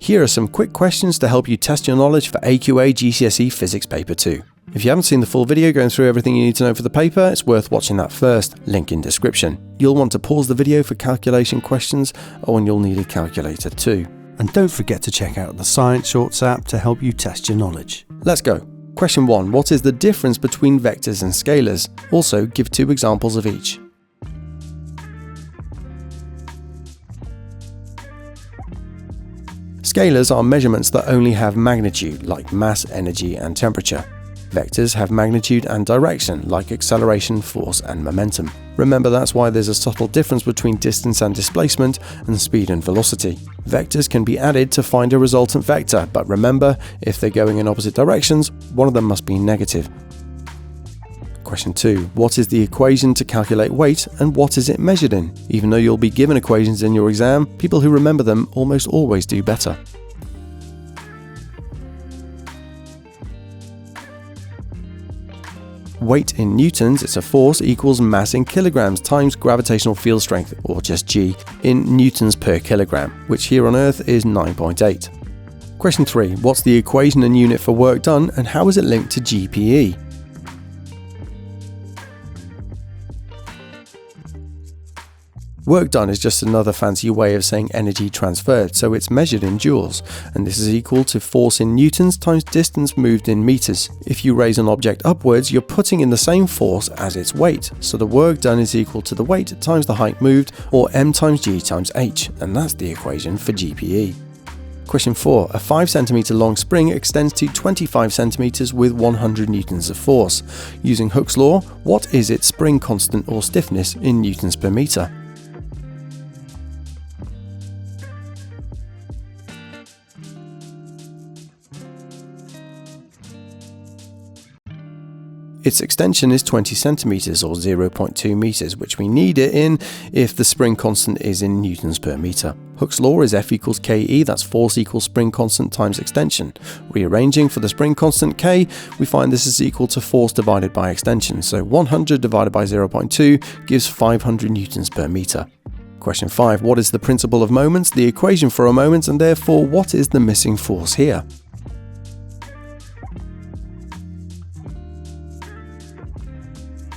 Here are some quick questions to help you test your knowledge for AQA GCSE Physics Paper 2. If you haven't seen the full video going through everything you need to know for the paper, it's worth watching that first, link in description. You'll want to pause the video for calculation questions, and you'll need a calculator too. And don't forget to check out the Science Shorts app to help you test your knowledge. Let's go. Question 1. What is the difference between vectors and scalars? Also, give 2 examples of each. Scalars are measurements that only have magnitude, like mass, energy, and temperature. Vectors have magnitude and direction, like acceleration, force, and momentum. Remember, that's why there's a subtle difference between distance and displacement, and speed and velocity. Vectors can be added to find a resultant vector, but remember, if they're going in opposite directions, one of them must be negative. Question 2. What is the equation to calculate weight, and what is it measured in? Even though you'll be given equations in your exam, people who remember them almost always do better. Weight in newtons, it's a force, equals mass in kilograms times gravitational field strength, or just G, in newtons per kilogram, which here on Earth is 9.8. Question 3. What's the equation and unit for work done, and how is it linked to GPE? Work done is just another fancy way of saying energy transferred, so it's measured in joules, and this is equal to force in newtons times distance moved in meters. If you raise an object upwards, you're putting in the same force as its weight, so the work done is equal to the weight times the height moved, or m times g times h, and that's the equation for GPE. Question 4. A 5 cm long spring extends to 25 cm with 100 newtons of force. Using Hooke's law, what is its spring constant or stiffness in newtons per meter? Its extension is 20 centimeters or 0.2 meters, which we need it in if the spring constant is in newtons per meter. Hooke's law is F equals KE, that's force equals spring constant times extension. Rearranging for the spring constant K, we find this is equal to force divided by extension, so 100 divided by 0.2 gives 500 newtons per meter. Question 5. What is the principle of moments, the equation for a moment, and therefore what is the missing force here?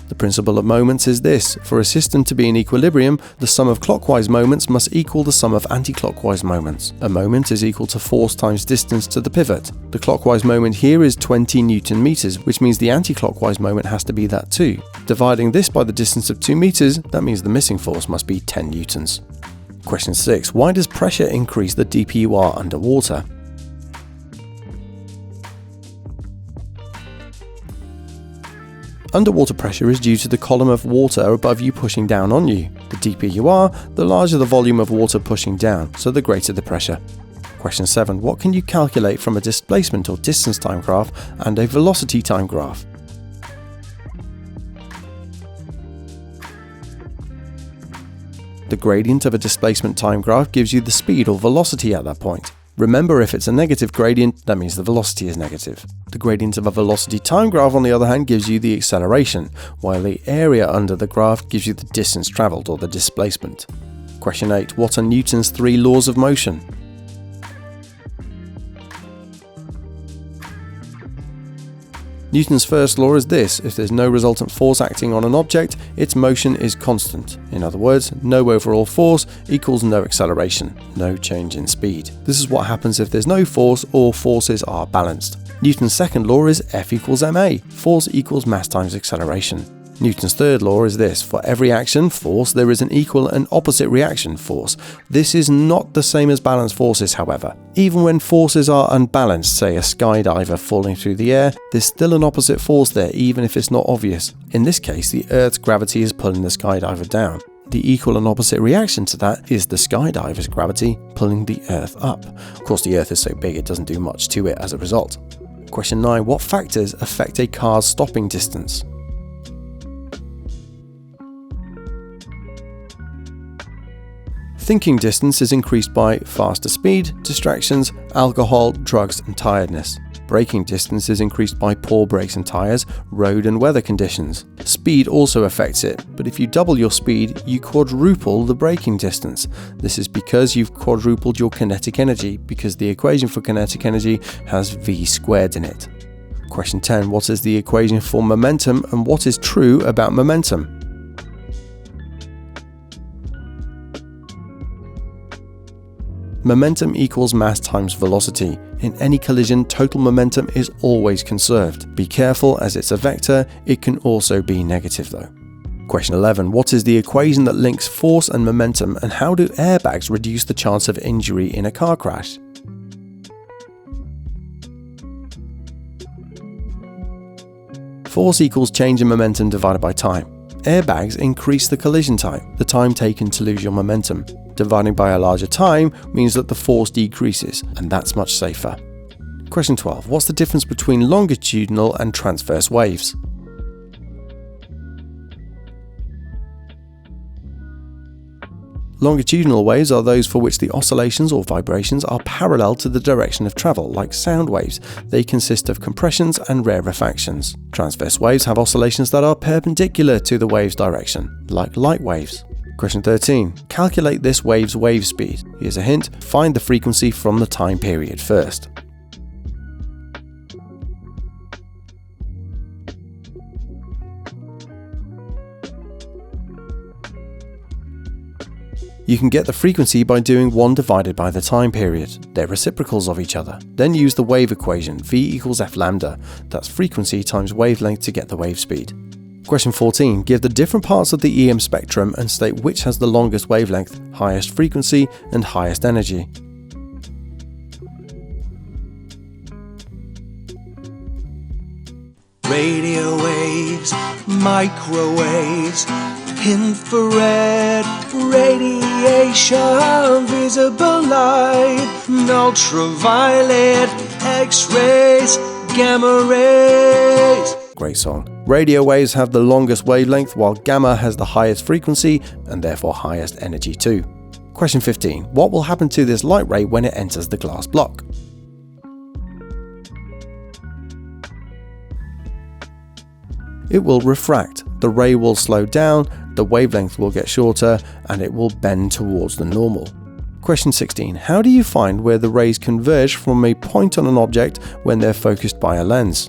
The principle of moments is this: for a system to be in equilibrium, the sum of clockwise moments must equal the sum of anti-clockwise moments. A moment is equal to force times distance to the pivot. The clockwise moment here is 20 Newton meters, which means the anti-clockwise moment has to be that too. Dividing this by the distance of 2 meters, that means the missing force must be 10 newtons. Question 6. Why does pressure increase the deeper you are underwater? Underwater pressure is due to the column of water above you pushing down on you. The deeper you are, the larger the volume of water pushing down, so the greater the pressure. Question 7. What can you calculate from a displacement or distance time graph and a velocity time graph? The gradient of a displacement time graph gives you the speed or velocity at that point. Remember, if it's a negative gradient, that means the velocity is negative. The gradient of a velocity time graph, on the other hand, gives you the acceleration, while the area under the graph gives you the distance travelled, or the displacement. Question 8. What are Newton's 3 laws of motion? Newton's first law is this: if there's no resultant force acting on an object, its motion is constant. In other words, no overall force equals no acceleration, no change in speed. This is what happens if there's no force or forces are balanced. Newton's second law is F equals ma, force equals mass times acceleration. Newton's third law is this: for every action, force, there is an equal and opposite reaction, force. This is not the same as balanced forces, however. Even when forces are unbalanced, say a skydiver falling through the air, there's still an opposite force there, even if it's not obvious. In this case, the Earth's gravity is pulling the skydiver down. The equal and opposite reaction to that is the skydiver's gravity pulling the Earth up. Of course, the Earth is so big it doesn't do much to it as a result. Question 9. What factors affect a car's stopping distance? Thinking distance is increased by faster speed, distractions, alcohol, drugs, and tiredness. Braking distance is increased by poor brakes and tyres, road and weather conditions. Speed also affects it, but if you double your speed, you quadruple the braking distance. This is because you've quadrupled your kinetic energy, because the equation for kinetic energy has v squared in it. Question 10. What is the equation for momentum and what is true about momentum? Momentum equals mass times velocity. In any collision, total momentum is always conserved. Be careful, as it's a vector, it can also be negative though. Question 11. What is the equation that links force and momentum, and how do airbags reduce the chance of injury in a car crash? Force equals change in momentum divided by time. Airbags increase the collision time, the time taken to lose your momentum. Dividing by a larger time means that the force decreases, and that's much safer. Question 12. What's the difference between longitudinal and transverse waves? Longitudinal waves are those for which the oscillations or vibrations are parallel to the direction of travel, like sound waves. They consist of compressions and rarefactions. Transverse waves have oscillations that are perpendicular to the wave's direction, like light waves. Question 13. Calculate this wave's wave speed. Here's a hint. Find the frequency from the time period first. You can get the frequency by doing 1 divided by the time period. They're reciprocals of each other. Then use the wave equation, v equals f lambda. That's frequency times wavelength to get the wave speed. Question 14. Give the different parts of the EM spectrum and state which has the longest wavelength, highest frequency, and highest energy. Radio waves, microwaves, infrared radiation, visible light, ultraviolet, X-rays, gamma rays. Great song. Radio waves have the longest wavelength, while gamma has the highest frequency and therefore highest energy too. Question 15. What will happen to this light ray when it enters the glass block? It will refract. The ray will slow down, the wavelength will get shorter, and it will bend towards the normal. Question 16. How do you find where the rays converge from a point on an object when they're focused by a lens?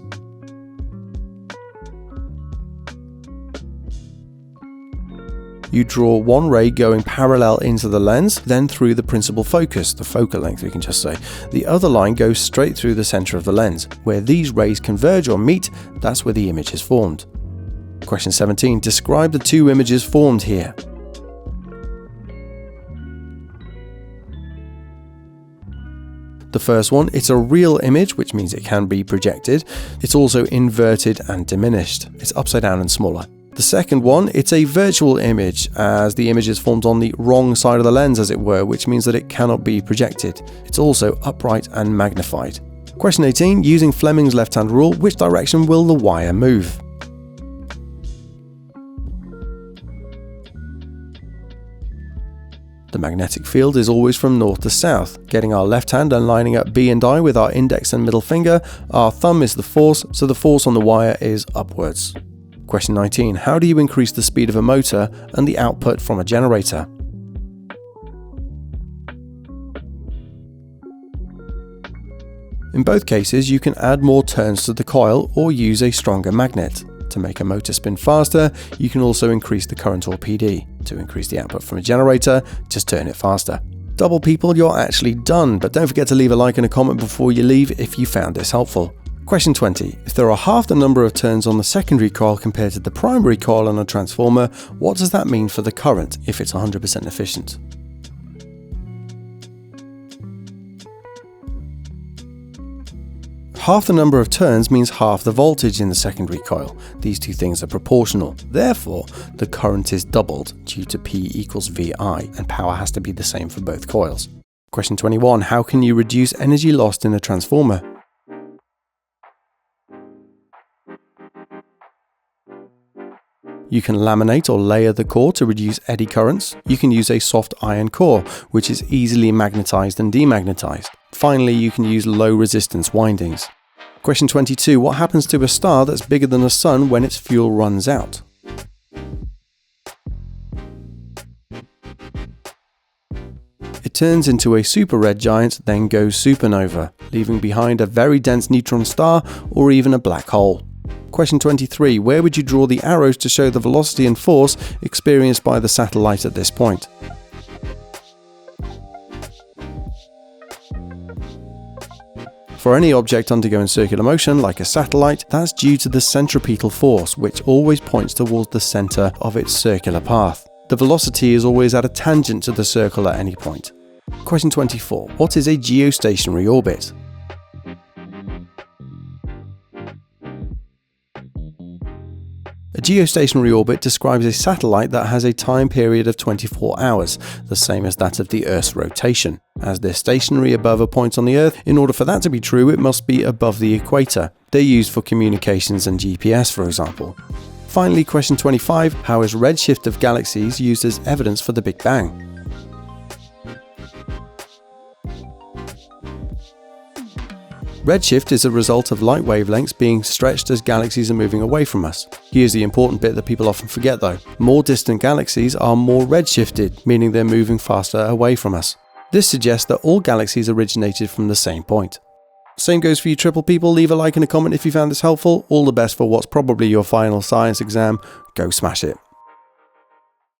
You draw one ray going parallel into the lens, then through the principal focus, the focal length we can just say. The other line goes straight through the center of the lens. Where these rays converge or meet, that's where the image is formed. Question 17. Describe the two images formed here. The first one, it's a real image, which means it can be projected. It's also inverted and diminished. It's upside down and smaller. The second one, it's a virtual image, as the image is formed on the wrong side of the lens, as it were, which means that it cannot be projected. It's also upright and magnified. Question 18. Using Fleming's left-hand rule, which direction will the wire move? The magnetic field is always from north to south. Getting our left hand and lining up B and I with our index and middle finger, our thumb is the force, so the force on the wire is upwards. Question 19. How do you increase the speed of a motor and the output from a generator? In both cases, you can add more turns to the coil or use a stronger magnet. To make a motor spin faster, you can also increase the current or PD. To increase the output from a generator, just turn it faster. Double people, you're actually done, but don't forget to leave a like and a comment before you leave if you found this helpful. Question 20. If there are half the number of turns on the secondary coil compared to the primary coil on a transformer, what does that mean for the current if it's 100% efficient? Half the number of turns means half the voltage in the secondary coil. These two things are proportional. Therefore, the current is doubled due to P equals VI, and power has to be the same for both coils. Question 21. How can you reduce energy lost in a transformer? You can laminate or layer the core to reduce eddy currents. You can use a soft iron core, which is easily magnetized and demagnetized. Finally, you can use low resistance windings. Question 22. What happens to a star that's bigger than the Sun when its fuel runs out? It turns into a super red giant, then goes supernova, leaving behind a very dense neutron star or even a black hole. Question 23. Where would you draw the arrows to show the velocity and force experienced by the satellite at this point? For any object undergoing circular motion, like a satellite, that's due to the centripetal force, which always points towards the center of its circular path. The velocity is always at a tangent to the circle at any point. Question 24. What is a geostationary orbit? A geostationary orbit describes a satellite that has a time period of 24 hours, the same as that of the Earth's rotation. As they're stationary above a point on the Earth, in order for that to be true, it must be above the equator. They're used for communications and GPS, for example. Finally, question 25. How is redshift of galaxies used as evidence for the Big Bang? Redshift is a result of light wavelengths being stretched as galaxies are moving away from us. Here's the important bit that people often forget though. More distant galaxies are more redshifted, meaning they're moving faster away from us. This suggests that all galaxies originated from the same point. Same goes for you triple people. Leave a like and a comment if you found this helpful. All the best for what's probably your final science exam. Go smash it.